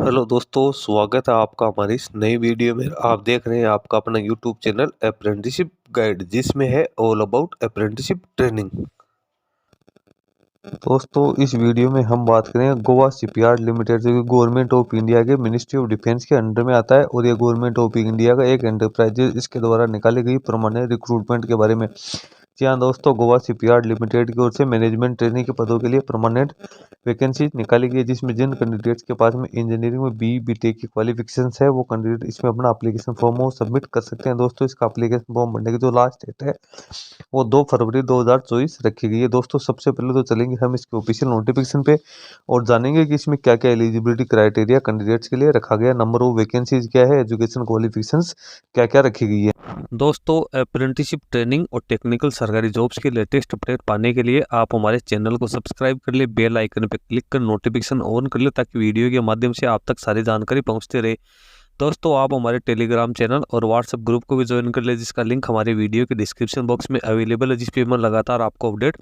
Hello दोस्तों, स्वागत है आपका हमारी इस नई वीडियो में। आप देख रहे हैं आपका अपना यूट्यूब चैनल अप्रेंटिसशिप गाइड, जिसमें है ऑल अबाउट अप्रेंटिसशिप ट्रेनिंग। दोस्तों, इस वीडियो में हम बात करें गोवा शिपयार्ड लिमिटेड, जो कि गवर्नमेंट ऑफ इंडिया के मिनिस्ट्री ऑफ डिफेंस के अंडर में आता है और ये गवर्नमेंट ऑफ इंडिया का एक एंटरप्राइज, इसके द्वारा निकाली गई परमानेंट रिक्रूटमेंट के बारे में। जी हाँ दोस्तों, गोवा शिपयार्ड लिमिटेड की ओर से मैनेजमेंट ट्रेनिंग के पदों के लिए परमानेंट वैकेंसी निकाली गई है, जिसमें जिन कैंडिडेट्स के पास में इंजीनियरिंग में बीटेक की क्वालिफिकेशंस है, वो कैंडिडेट इसमें अपना एप्लीकेशन फॉर्म वो सबमिट कर सकते हैं। दोस्तों, इसका एप्लीकेशन फॉर्म भरने की जो लास्ट डेट है वो 2 फरवरी 2024 रखी गई है। दोस्तों, सबसे पहले तो चलेंगे हम इसके ऑफिशियल नोटिफिकेशन पे और जानेंगे कि इसमें क्या क्या एलिजिबिलिटी क्राइटेरिया कैंडिडेट्स के लिए रखा गया, नंबर ऑफ वैकेंसीज क्या है, एजुकेशन क्वालिफिकेशंस क्या क्या रखी गई है। दोस्तों, अप्रेंटिसशिप ट्रेनिंग और टेक्निकल सरकारी जॉब्स के लेटेस्ट अपडेट पाने के लिए आप हमारे चैनल को सब्सक्राइब कर ले, बेल आइकन पर क्लिक कर नोटिफिकेशन ऑन कर ले, ताकि वीडियो के माध्यम से आप तक सारी जानकारी पहुंचते रहे। दोस्तों, आप हमारे टेलीग्राम चैनल और व्हाट्सएप ग्रुप को भी ज्वाइन कर ले, जिसका लिंक हमारे वीडियो के डिस्क्रिप्शन बॉक्स में अवेलेबल है, जिस पे मैं लगातार आपको अपडेट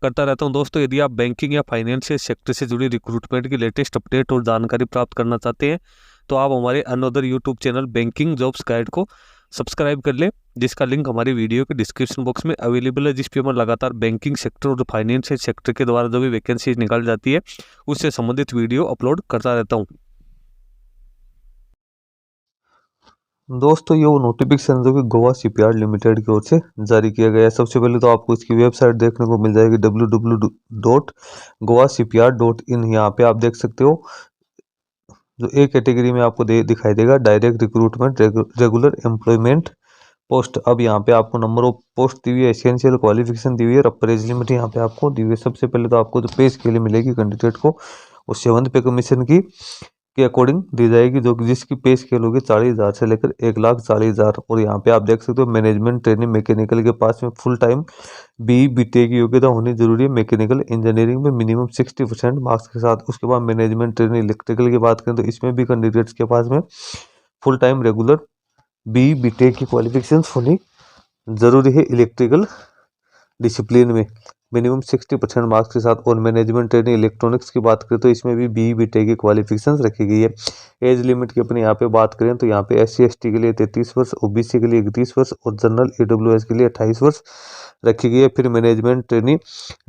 करता रहता हूं। दोस्तों, यदि आप बैंकिंग या फाइनेंशियल सेक्टर से जुड़ी रिक्रूटमेंट की लेटेस्ट अपडेट और जानकारी प्राप्त करना चाहते हैं, तो आप हमारे another YouTube channel banking jobs guide को सब्सक्राइब कर ले, जिसका लिंक हमारी वीडियो के डिस्क्रिप्शन बॉक्स में अवेलेबल है, जिस पे मैं लगातार बैंकिंग सेक्टर और फाइनेंशियल सेक्टर के द्वारा जो भी वैकेंसी निकाल जाती है उससे संबंधित वीडियो अपलोड करता रहता हूँ। दोस्तों, ये वो नोटिफिकेशन जो कि गोवा शिपयार्ड लिमिटेड की ओर से जारी किया गया है। सबसे पहले तो आपको इसकी वेबसाइट देखने को मिल जाएगी www.goashipyard.in। यहाँ पे आप देख सकते हो, जो ए कैटेगरी में आपको दिखाई देगा direct recruitment regular employment post. अब यहाँ पे आपको नंबर ऑफ पोस्ट दी हुई है, एसेंशियल क्वालिफिकेशन दी हुई है और अपर एज लिमिट यहाँ पे आपको दी हुई है। सबसे पहले तो आपको जो पे स्केल मिलेगी कैंडिडेट को, वो 7th पे कमीशन की के अकॉर्डिंग दी जाएगी, जो कि जिसकी पे स्केल होगी 40,000 से लेकर 1,40,000। और यहाँ पे आप देख सकते हो, मैनेजमेंट ट्रेनिंग मैकेनिकल के पास में फुल टाइम बीटेक की योग्यता होनी जरूरी है। मैकेनिकल इंजीनियरिंग में मिनिमम 60% मार्क्स के साथ। उसके बाद मैनेजमेंट ट्रेनिंग इलेक्ट्रिकल की बात करें तो इसमें भी कैंडिडेट्स के पास में फुल टाइम रेगुलर बीटेक की क्वालिफिकेशन होनी जरूरी है इलेक्ट्रिकल डिसिप्लिन में, मिनिमम 60% मार्क्स के साथ। और मैनेजमेंट ट्रेनिंग इलेक्ट्रॉनिक्स की बात करें तो इसमें भी बीटेक की क्वालिफिकेशन रखी गई है। एज लिमिट की अपने यहाँ पे बात करें तो यहाँ पे SC/ST के लिए 33 वर्ष, OBC के लिए 31 वर्ष और जनरल EWS के लिए 28 वर्ष रखी गई है। फिर मैनेजमेंट ट्रेनिंग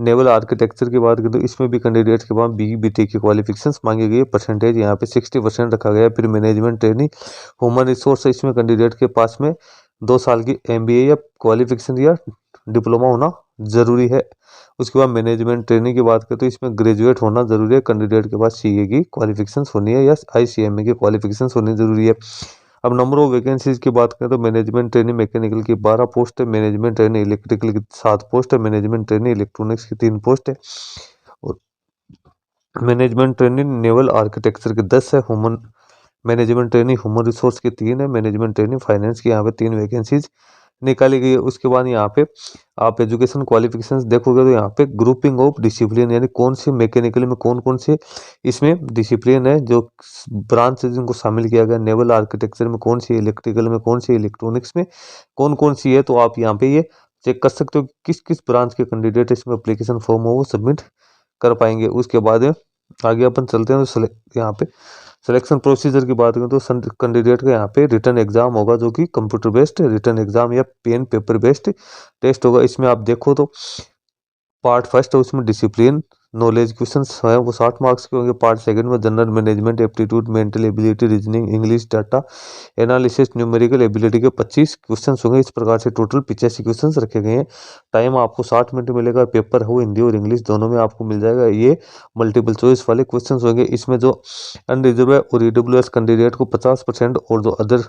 नेवल आर्किटेक्चर की बात करें तो इसमें भी कैंडिडेट्स के पास बीटेक की क्वालिफिकेशन मांगी गई है। परसेंटेज यहाँ पे 60% रखा गया है। फिर मैनेजमेंट ट्रेनिंग ह्यूमन रिसोर्स, इसमें कैंडिडेट के पास में 2 साल की MBA या क्वालिफिकेशन या डिप्लोमा होना जरूरी है। उसके बाद मैनेजमेंट ट्रेनिंग की बात करें तो इसमें ग्रेजुएट होना जरूरी है। कैंडिडेट के पास CA की क्वालिफिकेशन होनी है या ICMA की क्वालिफिकेशन होनी जरूरी है। अब नंबर ऑफ वैकेंसीज की बात करें तो मैनेजमेंट ट्रेनिंग मैकेनिकल की 12 पोस्ट है, मैनेजमेंट ट्रेनिंग इलेक्ट्रिकल की 7 पोस्ट है, मैनेजमेंट ट्रेनिंग इलेक्ट्रॉनिक्स की 3 पोस्ट है और मैनेजमेंट ट्रेनिंग नेवल आर्किटेक्चर की 10 है। Human management training human resource की 3 है। मैनेजमेंट ट्रेनिंग फाइनेंस की यहाँ पे 3 वैकेंसीज निकाली गई है। उसके बाद यहाँ पे आप एजुकेशन क्वालिफिकेशंस देखोगे तो यहाँ पे ग्रुपिंग ऑफ डिसिप्लिन, यानी कौन सी मैकेनिकल में कौन कौन से इसमें डिसिप्लिन है, जो ब्रांच है जिनको शामिल किया गया। नेवल आर्किटेक्चर में कौन सी, इलेक्ट्रिकल में कौन सी, इलेक्ट्रॉनिक्स में कौन कौन सी है, तो आप यहाँ पे ये चेक कर सकते हो कि किस किस ब्रांच के कैंडिडेट इसमें एप्लीकेशन फॉर्म हो वो सबमिट कर पाएंगे। उसके बाद आगे अपन चलते हैं तो यहाँ पे सिलेक्शन प्रोसीजर की बात करें तो कैंडिडेट का यहाँ पे रिटर्न एग्जाम होगा, जो कि कंप्यूटर बेस्ड रिटर्न एग्जाम या पेन पेपर बेस्ड टेस्ट होगा। इसमें आप देखो तो पार्ट फर्स्ट है उसमें डिसिप्लिन नॉलेज क्वेश्चंस है वो 60 मार्क्स के होंगे। पार्ट सेकंड में general management aptitude, mental ability, reasoning, English, data analysis, numerical ability के 25 क्वेश्चंस होंगे। इस प्रकार से टोटल 85 क्वेश्चंस रखे गए हैं। टाइम आपको 60 मिनट मिलेगा। पेपर हो हिंदी और इंग्लिश दोनों में आपको मिल जाएगा। ये मल्टीपल चॉइस वाले क्वेश्चन होंगे। इसमें जो अनरिजर्व और EWS कैंडिडेट को 50% और जो अदर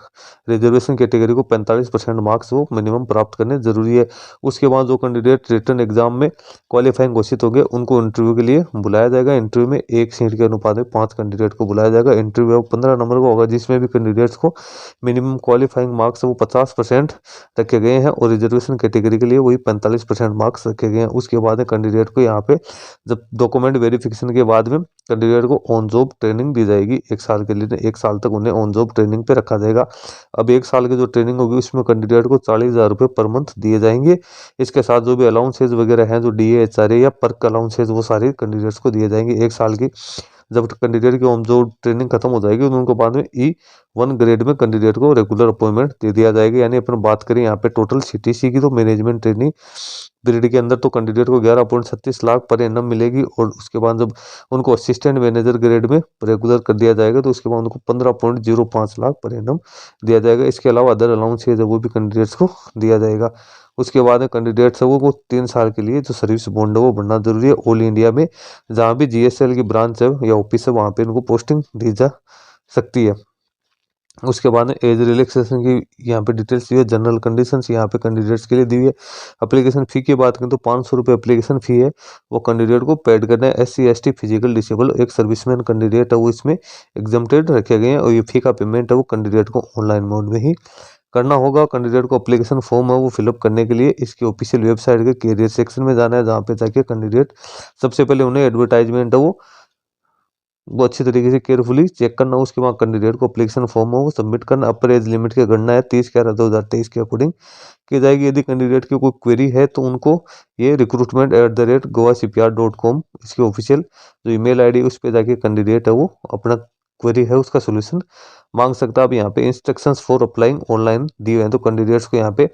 रिजर्वेशन कैटेगरी को 45% मार्क्स वो मिनिमम प्राप्त करने जरूरी है। उसके बाद जो कैंडिडेट रिटर्न एग्जाम में क्वालिफाइंग घोषित हो गए उनको इंटरव्यू के लिए बुलाया जाएगा। इंटरव्यू में 1 सीट के अनुपात में 5 कैंडिडेट को बुलाया जाएगा। इंटरव्यू 15 नंबर का होगा, जिसमें भी कैंडिडेट्स को मिनिमम क्वालिफाइंग मार्क्स वो 50% रखे गए हैं और रिजर्वेशन कैटेगरी के लिए वही 45% मार्क्स रखे गए हैं। उसके बाद कैंडिडेट को यहाँ पे जब डॉक्यूमेंट वेरिफिकेशन के बाद में कैंडिडेट को ऑन जॉब ट्रेनिंग दी जाएगी 1 साल के लिए। 1 साल तक उन्हें ऑन जॉब ट्रेनिंग पे रखा जाएगा। अब 1 साल की जो ट्रेनिंग होगी उसमें कैंडिडेट को 40,000 रुपये पर मंथ दिए जाएंगे। इसके साथ जो भी अलाउंसेज वगैरह हैं, जो DA HRA या पर्क अलाउंसेज, वो सारे कैंडिडेट्स को दिए जाएंगे 1 साल की जब कैंडिडेट की ऑन जॉब ट्रेनिंग खत्म हो जाएगी तो उनको बाद में E1 ग्रेड में कैंडिडेट को रेगुलर अपॉइंटमेंट दे दिया जाएगा। यानी अपन बात करें यहाँ पे टोटल CTC की तो मैनेजमेंट ट्रेनिंग पीरियड के अंदर तो कैंडिडेट को 11.36 लाख पर एनम मिलेगी, और उसके बाद जब उनको असिस्टेंट मैनेजर ग्रेड में रेगुलर कर दिया जाएगा तो उसके बाद उनको 15.05 लाख पर एनम दिया जाएगा। इसके अलावा अदर अलाउंस है जब वो भी कैंडिडेट्स को दिया जाएगा। उसके बाद कैंडिडेट्स है वो 3 साल के लिए जो सर्विस बॉन्ड है वो भरना जरूरी है। ऑल इंडिया में जहाँ भी GSL की ब्रांच है या ऑफिस है वहाँ पे इनको पोस्टिंग दी जा सकती है। उसके बाद में एज रिलैक्सेशन की यहाँ पे डिटेल्स दी है। जनरल कंडीशंस यहाँ पे कैंडिडेट्स के लिए दी है। एप्लीकेशन फ़ी की बात करें तो 500 रुपये एप्लीकेशन फ़ी है, वो कैंडिडेट को पेड करना है। SC ST फिजिकल डिसेबल एक सर्विसमैन कैंडिडेट है वो इसमें एग्जम्प्टेड रखे गए हैं, और ये फ़ी का पेमेंट है वो कैंडिडेट को ऑनलाइन मोड में ही करना होगा। कैंडिडेट को एप्लीकेशन फॉर्म है वो फिलअप करने के लिए इसकी ऑफिशियल वेबसाइट के कैरियर सेक्शन में जाना है, जहाँ पे जाके कैंडिडेट सबसे पहले उन्हें एडवर्टाइजमेंट है वो अच्छी तरीके से केयरफुली चेक करना। उसके बाद कैंडिडेट को एप्लीकेशन फॉर्म हो वो सबमिट करना। अपर एज लिमिट की गणना है 30/11/2023 के अकॉर्डिंग की जाएगी। यदि कैंडिडेट की कोई क्वेरी है तो उनको ये recruitment@goacpr.com इसकी ऑफिशियल जो ईमेल आईडी उस पर जाके कैंडिडेट है वो अपना क्वेरी है उसका सोल्यूशन मांग सकता है। अब यहाँ पे इंस्ट्रक्शंस फॉर अप्लाइंग ऑनलाइन दिए हैं, तो कैंडिडेट्स को यहाँ पे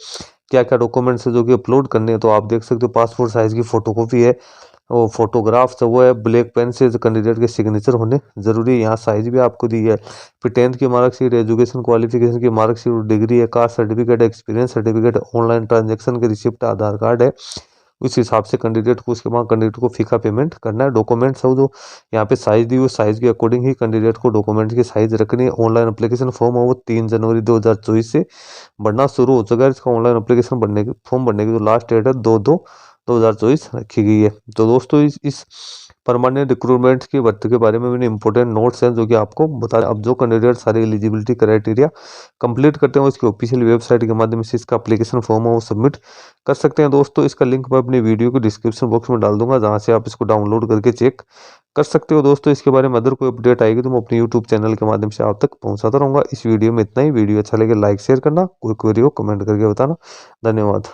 क्या क्या डॉक्यूमेंट्स है जो कि अपलोड करने हैं तो आप देख सकते हो। पासपोर्ट साइज की फोटोकॉपी है, वो फोटोग्राफ्स वो है, ब्लैक पेन से कैंडिडेट के सिग्नेचर होने जरूरी है। यहाँ साइज भी आपको दी है। फिर 10th की मार्कशीट, एजुकेशन क्वालिफिकेशन की मार्कशीट, डिग्री है, caste certificate, experience certificate, online transaction के रिसिप्ट, आधार कार्ड है। उस हिसाब से कैंडिडेट को उसके बाद कैंडिडेट को फी का पेमेंट करना है। डॉक्यूमेंट्स है जो यहाँ पे साइज दी हुई साइज के अकॉर्डिंग ही कैंडिडेट को डॉक्यूमेंट्स की साइज रखनी है। ऑनलाइन एप्लीकेशन फॉर्म है वो 3 जनवरी 2024 से बढ़ना शुरू हो चुका है। इसका ऑनलाइन एप्लीकेशन भरने की फॉर्म भरने की जो लास्ट डेट है 2/2/2024 रखी गई है। तो दोस्तों इस परमानेंट रिक्रूटमेंट की भर्ती के बारे में मैंने इंपॉर्टेंट नोट्स हैं जो कि आपको बता। अब जो कैंडिडेट सारे एलिजिबिलिटी क्राइटेरिया कंप्लीट करते हैं इसकी ऑफिशियल वेबसाइट के माध्यम से इसका एप्लीकेशन फॉर्म है वो सबमिट कर सकते हैं। दोस्तों इसका लिंक मैं अपनी वीडियो के डिस्क्रिप्शन बॉक्स में डाल दूंगा, जहां से आप इसको डाउनलोड करके चेक कर सकते हो। दोस्तों इसके बारे में अदर कोई अपडेट आएगी तो मैं अपने यूट्यूब चैनल के माध्यम से आप तक पहुंचाता रहूंगा। इस वीडियो में इतना ही। वीडियो अच्छा लगे लाइक शेयर करना, कोई क्वेरी हो कमेंट करके बताना। धन्यवाद।